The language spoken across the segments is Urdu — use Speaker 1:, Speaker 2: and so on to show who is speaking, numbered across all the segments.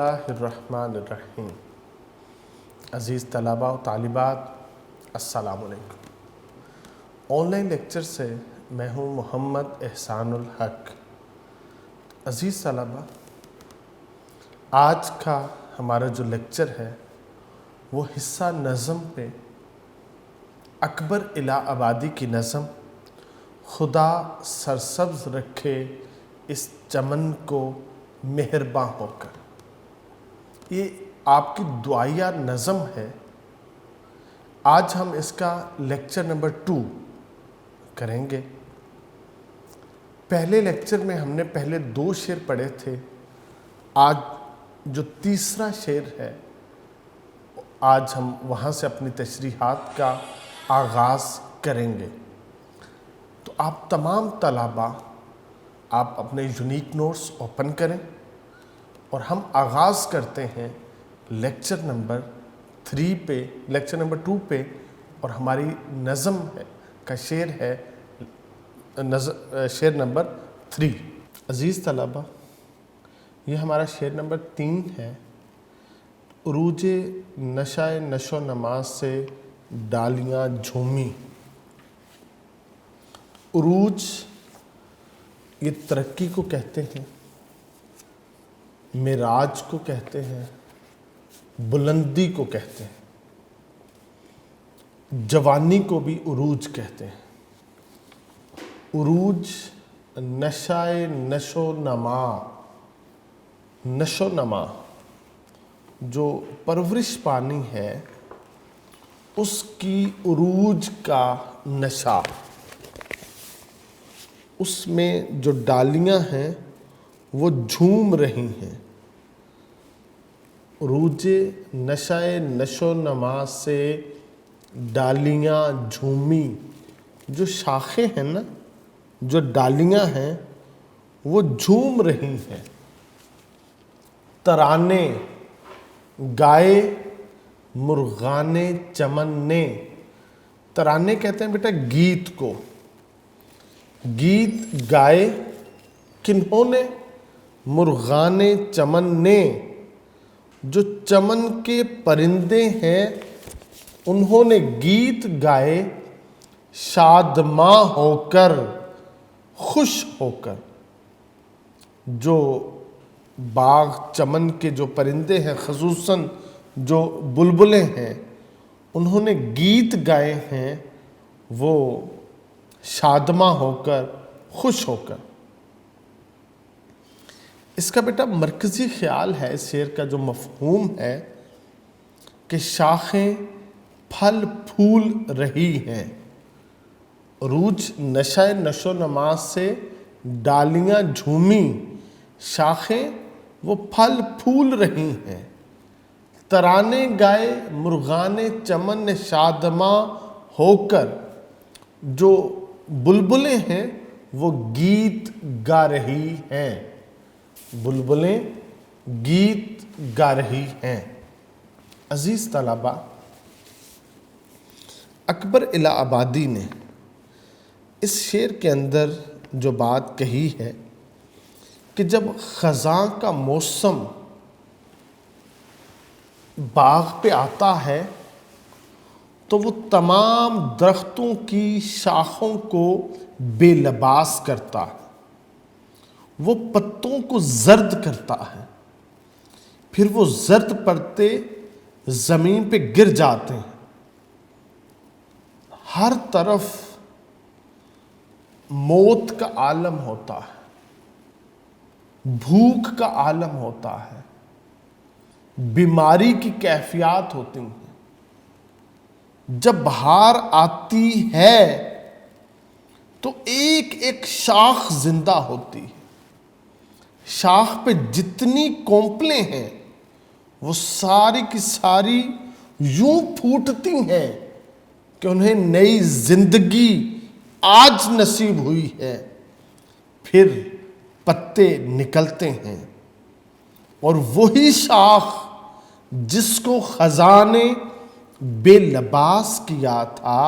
Speaker 1: اللہ الرحمن الرحیم۔ عزیز طلباء و طالبات، السلام علیکم۔ آن لائن لیکچر سے میں ہوں محمد احسان الحق۔ عزیز طلباء، آج کا ہمارا جو لیکچر ہے وہ حصہ نظم پہ اکبر الہ آبادی کی نظم خدا سرسبز رکھے اس چمن کو مہرباں ہو کر، یہ آپ کی دعائیہ نظم ہے۔ آج ہم اس کا لیکچر نمبر 2 کریں گے۔ پہلے لیکچر میں ہم نے پہلے 2 شعر پڑھے تھے۔ آج جو تیسرا شعر ہے، آج ہم وہاں سے اپنی تشریحات کا آغاز کریں گے۔ تو آپ تمام طلباء، آپ اپنے یونیک نوٹس اوپن کریں اور ہم آغاز کرتے ہیں لیکچر نمبر 3 پہ، لیکچر نمبر 2 پہ، اور ہماری نظم کا شعر ہے شعر نمبر 3۔ عزیز طلباء، یہ ہمارا شعر نمبر 3 ہے۔ عروج نشہ نشو نما سے ڈالیاں جھومی۔ عروج یہ ترقی کو کہتے ہیں، معراج کو کہتے ہیں، بلندی کو کہتے ہیں، جوانی کو بھی عروج کہتے ہیں۔ عروج نشہ نشو نما، نشو نما جو پرورش پانی ہے اس کی عروج کا نشہ، اس میں جو ڈالیاں ہیں وہ جھوم رہی ہیں۔ عروج نشہ نشو نما سے ڈالیاں جھومی، جو شاخیں ہیں نا، جو ڈالیاں ہیں وہ جھوم رہی ہیں۔ ترانے گائے مرغان چمن نے، ترانے کہتے ہیں بیٹا گیت کو۔ گیت گائے کنہوں نے؟ مرغان چمن نے، جو چمن کے پرندے ہیں انہوں نے گیت گائے شادماں ہو کر، خوش ہو کر۔ جو باغ چمن کے جو پرندے ہیں، خصوصاً جو بلبلیں ہیں، انہوں نے گیت گائے ہیں وہ شادماں ہو کر، خوش ہو کر۔ اس کا بیٹا مرکزی خیال ہے، اس شعر کا جو مفہوم ہے کہ شاخیں پھل پھول رہی ہیں۔ عروج نشہ نشو نما سے ڈالیاں جھومی، شاخیں وہ پھل پھول رہی ہیں۔ ترانے گائے مرغان چمن نے شادماں ہو کر، جو بلبلیں ہیں وہ گیت گا رہی ہیں، بلبلیں گیت گا رہی ہیں۔ عزیز طلباء، اکبر الہ آبادی نے اس شعر کے اندر جو بات کہی ہے کہ جب خزاں کا موسم باغ پہ آتا ہے تو وہ تمام درختوں کی شاخوں کو بے لباس کرتا ہے، وہ پتوں کو زرد کرتا ہے، پھر وہ زرد پتے زمین پہ گر جاتے ہیں۔ ہر طرف موت کا عالم ہوتا ہے، بھوک کا عالم ہوتا ہے، بیماری کی کیفیات ہوتی ہیں۔ جب بہار آتی ہے تو ایک ایک شاخ زندہ ہوتی ہے، شاخ پہ جتنی کونپلیں ہیں وہ ساری کی ساری یوں پھوٹتی ہیں کہ انہیں نئی زندگی آج نصیب ہوئی ہے۔ پھر پتے نکلتے ہیں اور وہی شاخ جس کو خزاں نے بے لباس کیا تھا،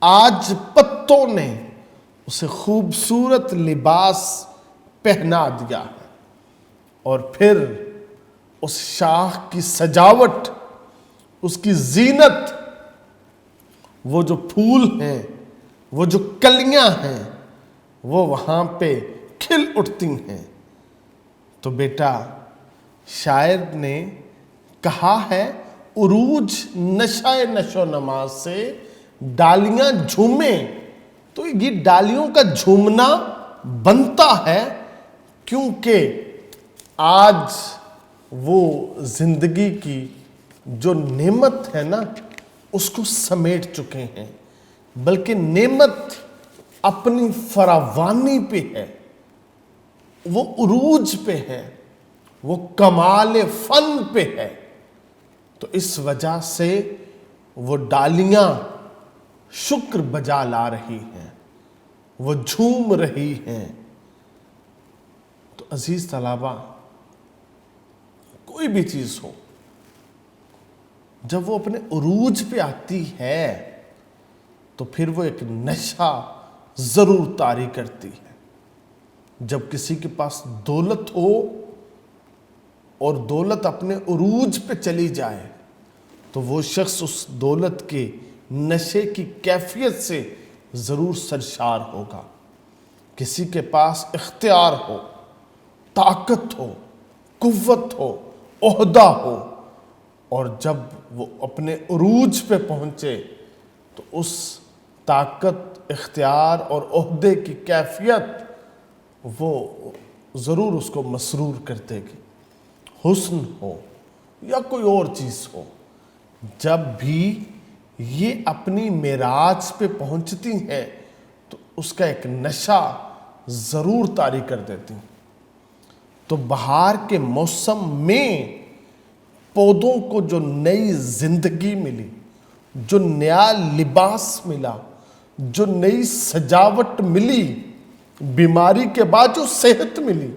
Speaker 1: آج پتوں نے اسے خوبصورت لباس پہنا دیا ہے، اور پھر اس شاخ کی سجاوٹ، اس کی زینت، وہ جو پھول ہیں، وہ جو کلیاں ہیں، وہ وہاں پہ کھل اٹھتی ہیں۔ تو بیٹا شاعر نے کہا ہے عروج نشہ نشو نما سے ڈالیاں جھومیں، تو یہ ڈالیوں کا جھومنا بنتا ہے کیونکہ آج وہ زندگی کی جو نعمت ہے نا اس کو سمیٹ چکے ہیں، بلکہ نعمت اپنی فراوانی پہ ہے، وہ عروج پہ ہے، وہ کمال فن پہ ہے۔ تو اس وجہ سے وہ ڈالیاں شکر بجا لا رہی ہیں، وہ جھوم رہی ہیں۔ تو عزیز طلباء، کوئی بھی چیز ہو جب وہ اپنے عروج پہ آتی ہے تو پھر وہ ایک نشہ ضرور طاری کرتی ہے۔ جب کسی کے پاس دولت ہو اور دولت اپنے عروج پہ چلی جائے تو وہ شخص اس دولت کے نشے کی کیفیت سے ضرور سرشار ہوگا۔ کسی کے پاس اختیار ہو، طاقت ہو، قوت ہو، عہدہ ہو، اور جب وہ اپنے عروج پہ پہنچے تو اس طاقت، اختیار اور عہدے کی کیفیت وہ ضرور اس کو مسرور کر دے گی۔ حسن ہو یا کوئی اور چیز ہو، جب بھی یہ اپنی معراج پہ پہنچتی ہیں تو اس کا ایک نشہ ضرور طاری کر دیتی ہیں۔ تو بہار کے موسم میں پودوں کو جو نئی زندگی ملی، جو نیا لباس ملا، جو نئی سجاوٹ ملی، بیماری کے بعد جو صحت ملی،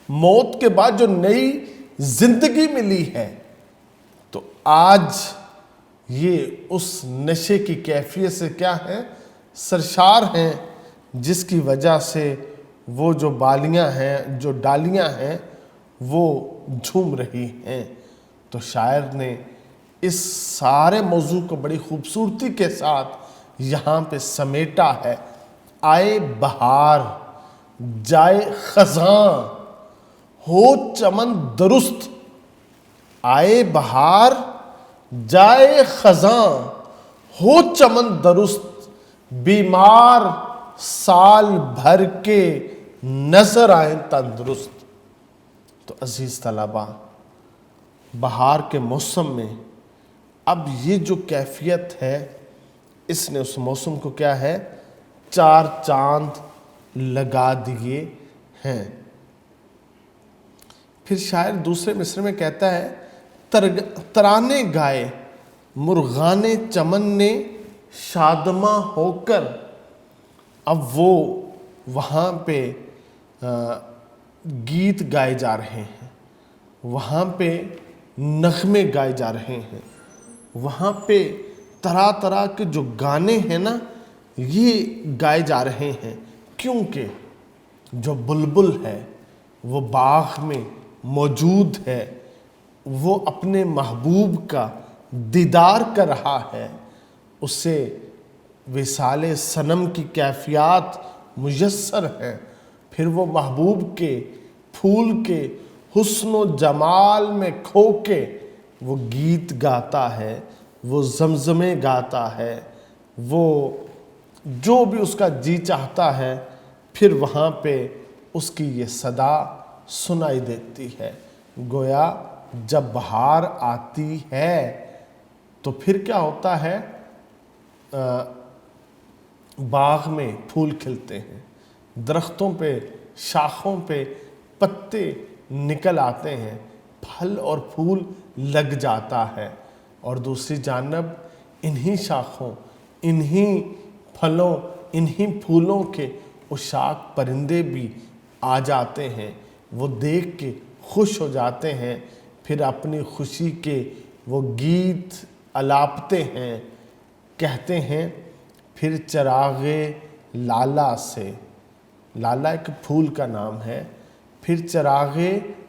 Speaker 1: موت کے بعد جو نئی زندگی ملی ہے، تو آج یہ اس نشے کی کیفیت سے کیا ہے؟ سرشار ہیں، جس کی وجہ سے وہ جو بالیاں ہیں، جو ڈالیاں ہیں، وہ جھوم رہی ہیں۔ تو شاعر نے اس سارے موضوع کو بڑی خوبصورتی کے ساتھ یہاں پہ سمیٹا ہے۔ آئے بہار جائے خزاں ہو چمن درست، آئے بہار جائے خزاں ہو چمن درست، بیمار سال بھر کے نظر آئیں تندرست۔ تو عزیز طلباء، بہار کے موسم میں اب یہ جو کیفیت ہے، اس نے اس موسم کو کیا ہے؟ چار چاند لگا دیے ہیں۔ پھر شاعر دوسرے مصرع میں کہتا ہے ترانے گائے مرغان چمن نے شادماں ہو کر۔ اب وہ وہاں پہ گیت گائے جا رہے ہیں، وہاں پہ نغمے گائے جا رہے ہیں، وہاں پہ طرح طرح کے جو گانے ہیں نا یہ گائے جا رہے ہیں، کیونکہ جو بلبل ہے وہ باغ میں موجود ہے، وہ اپنے محبوب کا دیدار کر رہا ہے، اسے وصال صنم کی کیفیات میسر ہیں۔ پھر وہ محبوب کے پھول کے حسن و جمال میں کھو کے وہ گیت گاتا ہے، وہ زمزمے گاتا ہے، وہ جو بھی اس کا جی چاہتا ہے، پھر وہاں پہ اس کی یہ صدا سنائی دیتی ہے۔ گویا جب بہار آتی ہے تو پھر کیا ہوتا ہے؟ باغ میں پھول کھلتے ہیں، درختوں پہ، شاخوں پہ پتے نکل آتے ہیں، پھل اور پھول لگ جاتا ہے، اور دوسری جانب انہی شاخوں، انہی پھلوں، انہی پھولوں کے عشاق پرندے بھی آ جاتے ہیں، وہ دیکھ کے خوش ہو جاتے ہیں، پھر اپنی خوشی کے وہ گیت الاپتے ہیں، کہتے ہیں پھر چراغ لالا سے، لالا ایک پھول کا نام ہے، پھر چراغ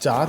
Speaker 1: 4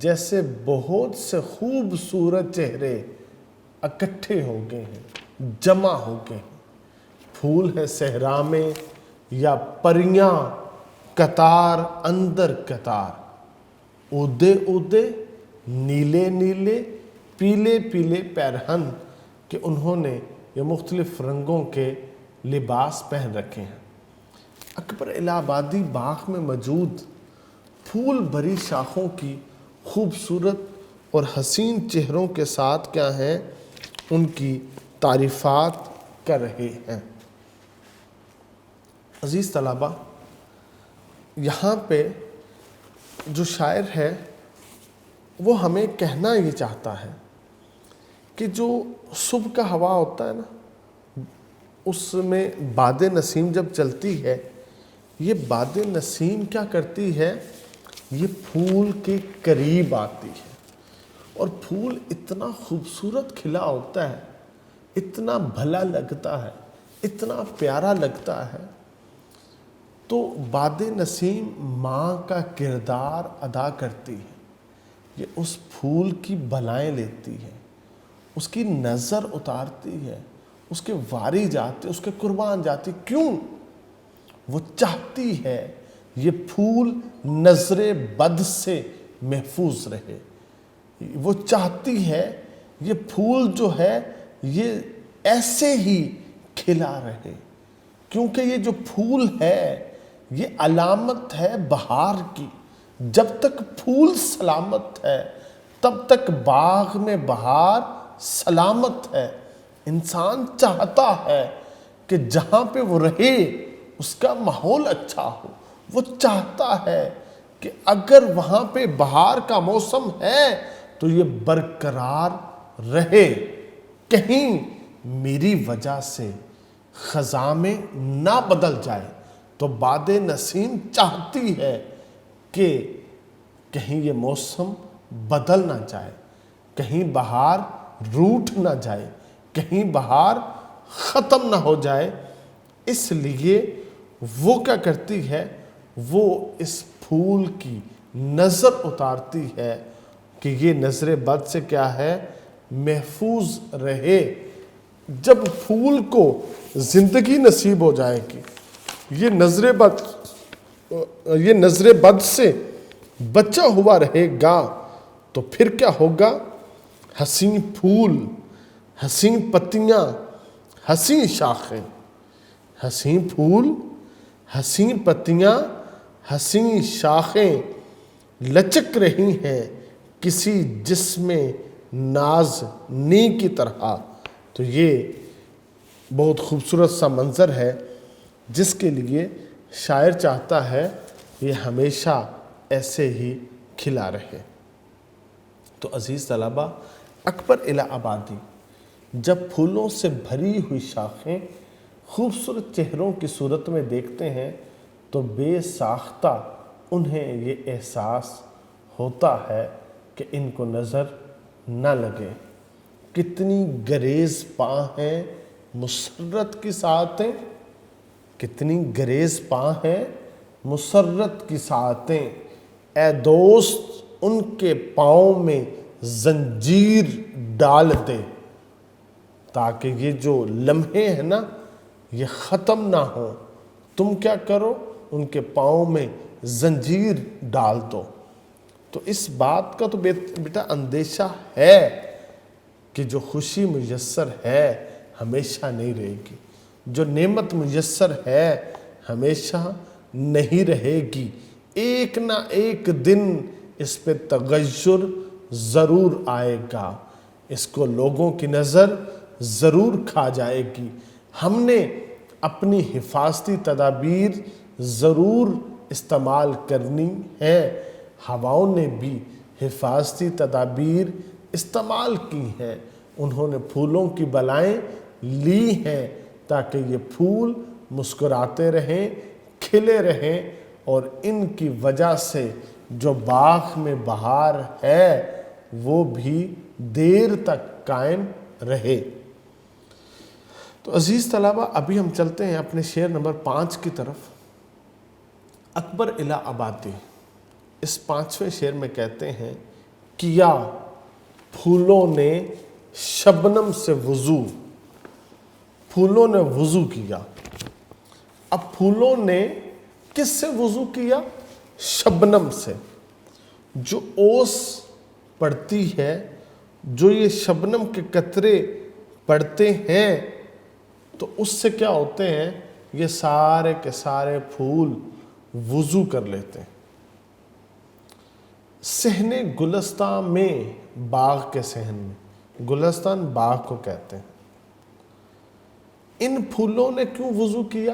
Speaker 1: جیسے بہت سے خوبصورت چہرے اکٹھے ہو گئے ہیں، جمع ہو گئے ہیں۔ پھول ہیں صحرا میں یا پریاں قطار اندر قطار، اودے اودے نیلے نیلے پیلے پیلے پیرہن کہ انہوں نے یہ مختلف رنگوں کے لباس پہن رکھے ہیں۔ اکبر الہ آبادی باغ میں موجود پھول بھری شاخوں کی خوبصورت اور حسین چہروں کے ساتھ کیا ہیں، ان کی تعریفات کر رہے ہیں۔ عزیز طلبہ، یہاں پہ جو شاعر ہے وہ ہمیں کہنا یہ چاہتا ہے کہ جو صبح کا ہوا ہوتا ہے نا، اس میں باد نسیم جب چلتی ہے، یہ باد نسیم کیا کرتی ہے، یہ پھول کے قریب آتی ہے اور پھول اتنا خوبصورت کھلا ہوتا ہے، اتنا بھلا لگتا ہے، اتنا پیارا لگتا ہے۔ تو باد نسیم ماں کا کردار ادا کرتی ہے، یہ اس پھول کی بلائیں لیتی ہے، اس کی نظر اتارتی ہے، اس کے واری جاتی، اس کے قربان جاتی۔ کیوں؟ وہ چاہتی ہے یہ پھول نظر بد سے محفوظ رہے، وہ چاہتی ہے یہ پھول جو ہے یہ ایسے ہی کھلا رہے، کیونکہ یہ جو پھول ہے یہ علامت ہے بہار کی۔ جب تک پھول سلامت ہے تب تک باغ میں بہار سلامت ہے۔ انسان چاہتا ہے کہ جہاں پہ وہ رہے اس کا ماحول اچھا ہو، وہ چاہتا ہے کہ اگر وہاں پہ بہار کا موسم ہے تو یہ برقرار رہے، کہیں میری وجہ سے خزاں میں نہ بدل جائے۔ تو باد نسیم چاہتی ہے کہ کہیں یہ موسم بدل نہ جائے، کہیں بہار روٹھ نہ جائے، کہیں بہار ختم نہ ہو جائے۔ اس لیے وہ کیا کرتی ہے، وہ اس پھول کی نظر اتارتی ہے کہ یہ نظر بد سے کیا ہے، محفوظ رہے۔ جب پھول کو زندگی نصیب ہو جائے گی، یہ نظر بد سے بچا ہوا رہے گا، تو پھر کیا ہوگا، حسین پھول، حسین پتیاں، حسین شاخیں، حسین پھول، حسین پتیاں، حسین شاخیں لچک رہی ہیں کسی جسم نازنی کی طرح۔ تو یہ بہت خوبصورت سا منظر ہے جس کے لیے شاعر چاہتا ہے یہ ہمیشہ ایسے ہی کھلا رہے۔ تو عزیز طلبہ، اکبر الہ آبادی جب پھولوں سے بھری ہوئی شاخیں خوبصورت چہروں کی صورت میں دیکھتے ہیں تو بے ساختہ انہیں یہ احساس ہوتا ہے کہ ان کو نظر نہ لگے۔ کتنی گریز پاں ہیں مسرت کی ساعتیں، کتنی گریز پاں ہیں مسرت کی ساعتیں، اے دوست ان کے پاؤں میں زنجیر ڈال دے، تاکہ یہ جو لمحے ہیں نا یہ ختم نہ ہوں۔ تم کیا کرو، ان کے پاؤں میں زنجیر ڈال دو۔ تو اس بات کا تو بیٹا اندیشہ ہے کہ جو خوشی میسر ہے ہمیشہ نہیں رہے گی، جو نعمت میسر ہے ہمیشہ نہیں رہے گی، ایک نہ ایک دن اس پہ تغیر ضرور آئے گا، اس کو لوگوں کی نظر ضرور کھا جائے گی۔ ہم نے اپنی حفاظتی تدابیر ضرور استعمال کرنی ہے۔ ہواؤں نے بھی حفاظتی تدابیر استعمال کی ہیں، انہوں نے پھولوں کی بلائیں لی ہیں تاکہ یہ پھول مسکراتے رہیں، کھلے رہیں، اور ان کی وجہ سے جو باغ میں بہار ہے وہ بھی دیر تک قائم رہے۔ تو عزیز طلبہ، ابھی ہم چلتے ہیں اپنے شعر نمبر 5 کی طرف۔ اکبر الہ آبادی اس 5ویں شعر میں کہتے ہیں کیا پھولوں نے شبنم سے وضو، پھولوں نے وضو کیا۔ اب پھولوں نے کس سے وضو کیا؟ شبنم سے۔ جو اوس پڑتی ہے، جو یہ شبنم کے قطرے پڑتے ہیں، تو اس سے کیا ہوتے ہیں؟ یہ سارے کے سارے پھول وضو کر لیتے ہیں۔ صحن گلستان میں، باغ کے صحن میں، گلستان باغ کو کہتے ہیں، ان پھولوں نے کیوں وضو کیا؟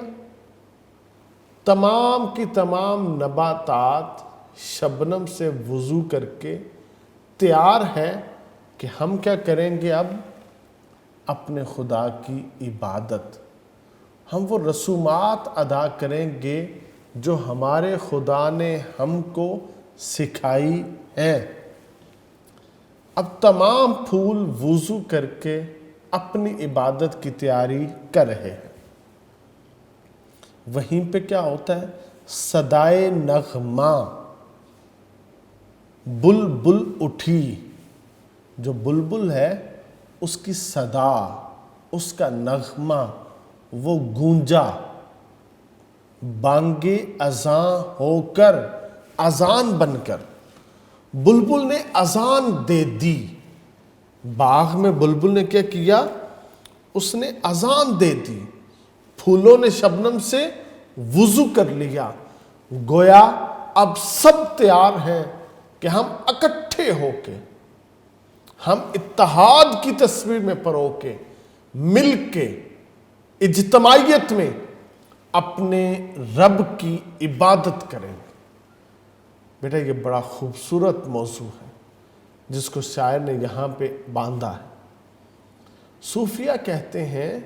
Speaker 1: تمام کی تمام نباتات شبنم سے وضو کر کے تیار ہے کہ ہم کیا کریں گے؟ اب اپنے خدا کی عبادت، ہم وہ رسومات ادا کریں گے جو ہمارے خدا نے ہم کو سکھائی ہیں۔ اب تمام پھول وضو کر کے اپنی عبادت کی تیاری کر رہے ہیں۔ وہیں پہ کیا ہوتا ہے؟ صدائے نغمہ، بلبل اٹھی۔ جو بلبل ہے اس کی صدا، اس کا نغمہ وہ گونجا، بانگے اذاں ہو کر، اذان بن کر بلبل نے اذان دے دی۔ باغ میں بلبل نے کیا کیا؟ اس نے اذان دے دی۔ پھولوں نے شبنم سے وضو کر لیا۔ گویا اب سب تیار ہیں کہ ہم اکٹھے ہو کے، ہم اتحاد کی تصویر میں پرو کے، مل کے، اجتماعیت میں اپنے رب کی عبادت کریں۔ بیٹا یہ بڑا خوبصورت موضوع ہے جس کو شاعر نے یہاں پہ باندھا ہے۔ صوفیہ کہتے ہیں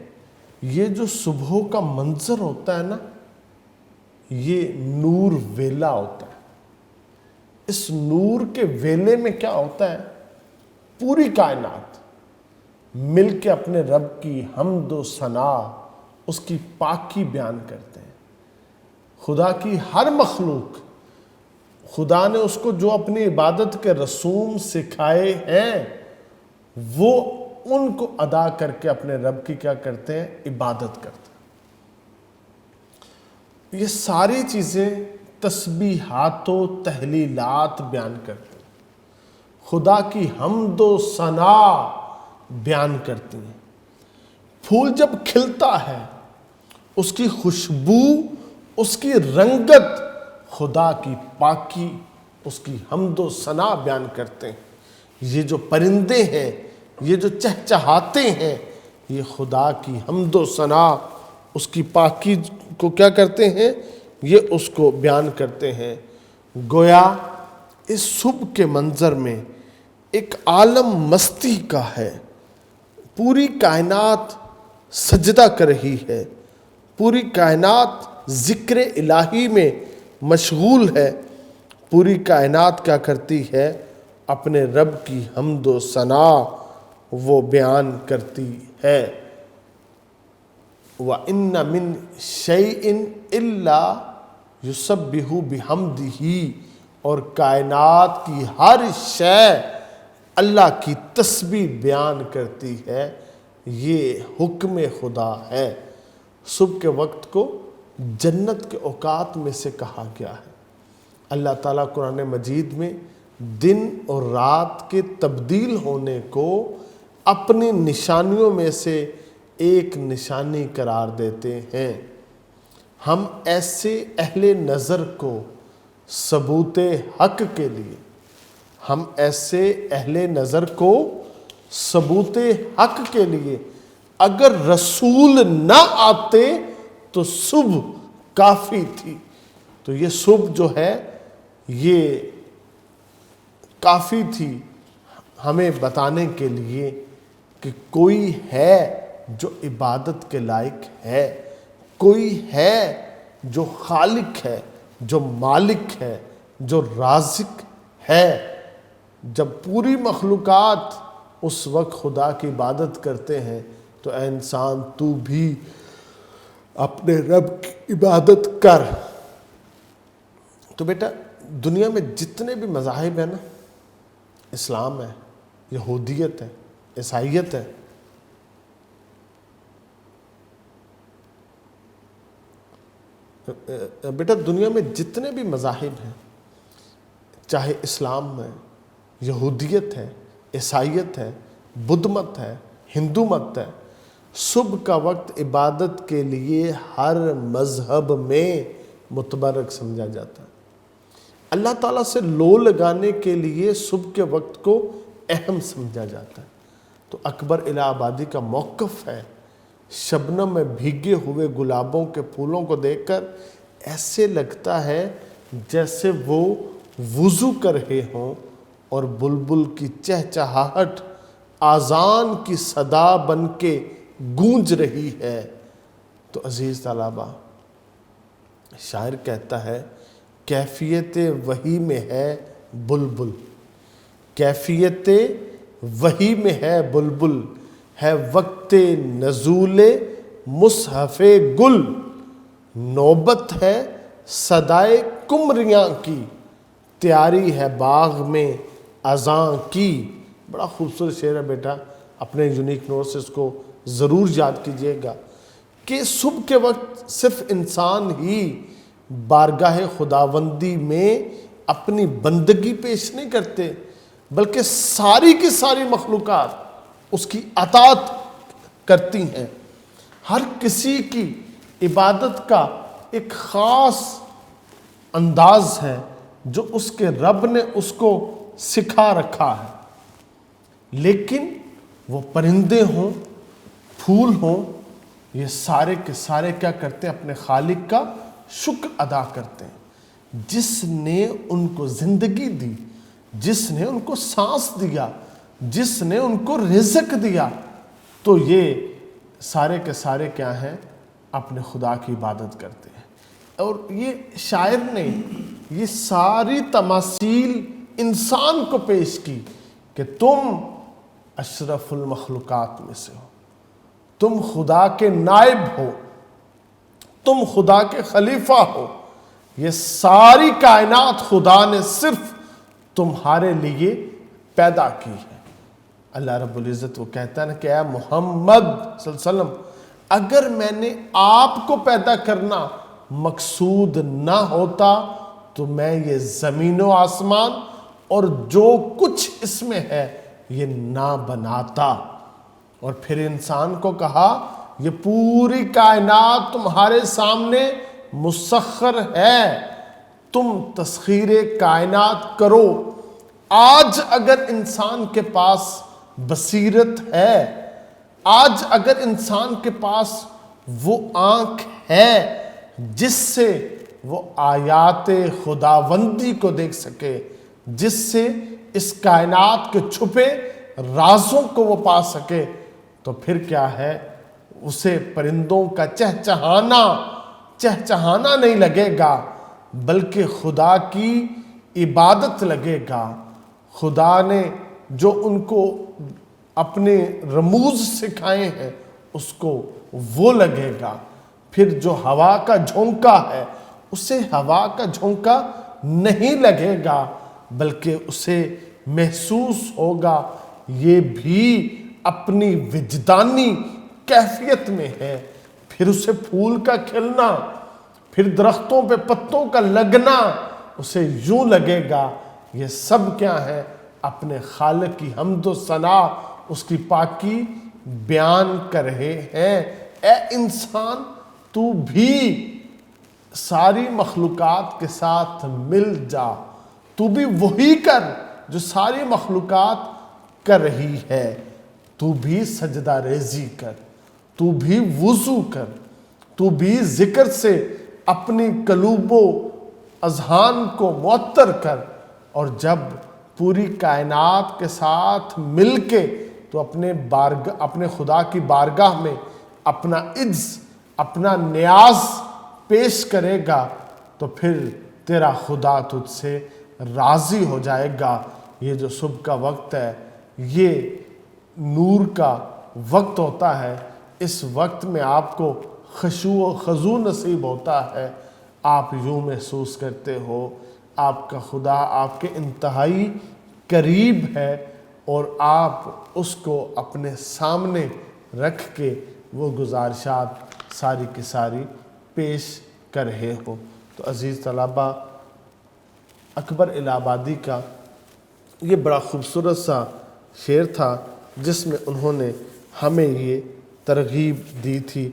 Speaker 1: یہ جو صبح کا منظر ہوتا ہے نا، یہ نور ویلا ہوتا ہے۔ اس نور کے ویلے میں کیا ہوتا ہے؟ پوری کائنات مل کے اپنے رب کی حمد و ثنا، اس کی پاکی بیان کرتے ہیں۔ خدا کی ہر مخلوق، خدا نے اس کو جو اپنی عبادت کے رسوم سکھائے ہیں، وہ ان کو ادا کر کے اپنے رب کی کیا کرتے ہیں؟ عبادت کرتے ہیں۔ یہ ساری چیزیں تسبیحات و تحلیلات بیان کرتے ہیں، خدا کی حمد و ثنا بیان کرتی ہیں۔ پھول جب کھلتا ہے، اس کی خوشبو، اس کی رنگت خدا کی پاکی، اس کی حمد و ثنا بیان کرتے ہیں۔ یہ جو پرندے ہیں، یہ جو چہچہاتے ہیں، یہ خدا کی حمد و ثنا، اس کی پاکی کو کیا کرتے ہیں؟ یہ اس کو بیان کرتے ہیں۔ گویا اس صبح کے منظر میں ایک عالم مستی کا ہے۔ پوری کائنات سجدہ کر رہی ہے، پوری کائنات ذکر الہی میں مشغول ہے، پوری کائنات کیا کرتی ہے؟ اپنے رب کی حمد و ثنا وہ بیان کرتی ہے۔ وَإِنَّ مِن شَيْءٍ إِلَّا يُسَبِّحُ بِحَمْدِهِ، اور کائنات کی ہر شے اللہ کی تسبیح بیان کرتی ہے۔ یہ حکم خدا ہے۔ صبح کے وقت کو جنت کے اوقات میں سے کہا گیا ہے۔ اللہ تعالیٰ قرآن مجید میں دن اور رات کے تبدیل ہونے کو اپنی نشانیوں میں سے ایک نشانی قرار دیتے ہیں۔ ہم ایسے اہل نظر کو ثبوت حق کے لیے، ہم ایسے اہل نظر کو ثبوت حق کے لیے، اگر رسول نہ آتے تو صبح کافی تھی۔ تو یہ صبح جو ہے یہ کافی تھی ہمیں بتانے کے لیے کہ کوئی ہے جو عبادت کے لائق ہے، کوئی ہے جو خالق ہے، جو مالک ہے، جو رازق ہے۔ جب پوری مخلوقات اس وقت خدا کی عبادت کرتے ہیں تو اے انسان تو بھی اپنے رب کی عبادت کر۔ تو بیٹا دنیا میں جتنے بھی مذاہب ہیں نا، اسلام ہے، یہودیت ہے، عیسائیت ہے۔ بیٹا دنیا میں جتنے بھی مذاہب ہیں، چاہے اسلام ہے، یہودیت ہے، عیسائیت ہے، بدھ مت ہے، ہندو مت ہے، صبح کا وقت عبادت کے لیے ہر مذہب میں متبرک سمجھا جاتا ہے۔ اللہ تعالیٰ سے لو لگانے کے لیے صبح کے وقت کو اہم سمجھا جاتا ہے۔ تو اکبر الہ آبادی کا موقف ہے، شبنم میں بھیگے ہوئے گلابوں کے پھولوں کو دیکھ کر ایسے لگتا ہے جیسے وہ وضو کر رہے ہوں اور بلبل کی چہچہاہٹ آذان کی صدا بن کے گونج رہی ہے۔ تو عزیز طلباء، شاعر کہتا ہے کیفیت وحی میں ہے بلبل، کیفیت وحی میں ہے بلبل، ہے وقت نزول مصحف گل، نوبت ہے صدائے کمریاں کی، تیاری ہے باغ میں اذاں کی۔ بڑا خوبصورت شعر ہے بیٹا، اپنے یونیک نوٹ سے اس کو ضرور یاد کیجئے گا کہ صبح کے وقت صرف انسان ہی بارگاہ خداوندی میں اپنی بندگی پیش نہیں کرتے، بلکہ ساری کی ساری مخلوقات اس کی اطاعت کرتی ہیں۔ ہر کسی کی عبادت کا ایک خاص انداز ہے جو اس کے رب نے اس کو سکھا رکھا ہے، لیکن وہ پرندے ہوں، پھول ہوں، یہ سارے کے سارے کیا کرتے ہیں؟ اپنے خالق کا شکر ادا کرتے ہیں، جس نے ان کو زندگی دی، جس نے ان کو سانس دیا، جس نے ان کو رزق دیا۔ تو یہ سارے کے سارے کیا ہیں؟ اپنے خدا کی عبادت کرتے ہیں۔ اور یہ شاعر نے یہ ساری تماثیل انسان کو پیش کی کہ تم اشرف المخلوقات میں سے ہو، تم خدا کے نائب ہو، تم خدا کے خلیفہ ہو، یہ ساری کائنات خدا نے صرف تمہارے لیے پیدا کی ہے۔ اللہ رب العزت وہ کہتا ہے نا کہ اے محمد صلی اللہ علیہ وسلم، اگر میں نے آپ کو پیدا کرنا مقصود نہ ہوتا تو میں یہ زمین و آسمان اور جو کچھ اس میں ہے یہ نہ بناتا۔ اور پھر انسان کو کہا یہ پوری کائنات تمہارے سامنے مسخر ہے، تم تسخیر کائنات کرو۔ آج اگر انسان کے پاس بصیرت ہے، آج اگر انسان کے پاس وہ آنکھ ہے جس سے وہ آیات خداوندی کو دیکھ سکے، جس سے اس کائنات کے چھپے رازوں کو وہ پا سکے، تو پھر کیا ہے؟ اسے پرندوں کا چہچہانا نہیں لگے گا، بلکہ خدا کی عبادت لگے گا۔ خدا نے جو ان کو اپنے رموز سکھائے ہیں اس کو وہ لگے گا۔ پھر جو ہوا کا جھونکا ہے اسے ہوا کا جھونکا نہیں لگے گا، بلکہ اسے محسوس ہوگا یہ بھی اپنی وجدانی کیفیت میں ہے۔ پھر اسے پھول کا کھلنا، پھر درختوں پہ پتوں کا لگنا، اسے یوں لگے گا یہ سب کیا ہے؟ اپنے خالق کی حمد و ثنا، اس کی پاکی بیان کر رہے ہیں۔ اے انسان، تو بھی ساری مخلوقات کے ساتھ مل جا، تو بھی وہی کر جو ساری مخلوقات کر رہی ہے، تو بھی سجدہ ریزی کر، تو بھی وضو کر، تو بھی ذکر سے اپنی قلوب و اذہان کو معطر کر، اور جب پوری کائنات کے ساتھ مل کے تو اپنے خدا کی بارگاہ میں اپنا عجز، اپنا نیاز پیش کرے گا تو پھر تیرا خدا تجھ سے راضی ہو جائے گا۔ یہ جو صبح کا وقت ہے یہ نور کا وقت ہوتا ہے، اس وقت میں آپ کو خشوع و خضوع نصیب ہوتا ہے۔ آپ یوں محسوس کرتے ہو آپ کا خدا آپ کے انتہائی قریب ہے اور آپ اس کو اپنے سامنے رکھ کے وہ گزارشات ساری کی ساری پیش کر رہے ہو۔ تو عزیز طلباء، اکبر الہ آبادی کا یہ بڑا خوبصورت سا شعر تھا جس میں انہوں نے ہمیں یہ ترغیب دی تھی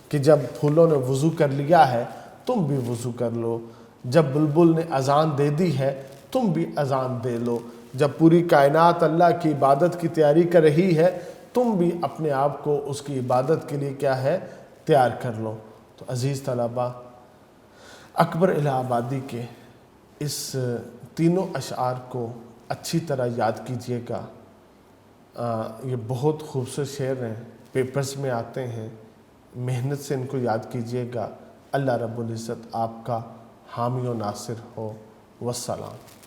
Speaker 1: کہ جب پھولوں نے وضو کر لیا ہے تم بھی وضو کر لو، جب بلبل نے اذان دے دی ہے تم بھی اذان دے لو، جب پوری کائنات اللہ کی عبادت کی تیاری کر رہی ہے تم بھی اپنے آپ کو اس کی عبادت کے لیے کیا ہے تیار کر لو۔ تو عزیز طلباء، اکبر الہ آبادی کے اس تینوں اشعار کو اچھی طرح یاد کیجئے گا۔ یہ بہت خوبصورت شعر ہیں، پیپرز میں آتے ہیں، محنت سے ان کو یاد کیجئے گا۔ اللہ رب العزت آپ کا حامی و ناصر ہو۔ والسلام۔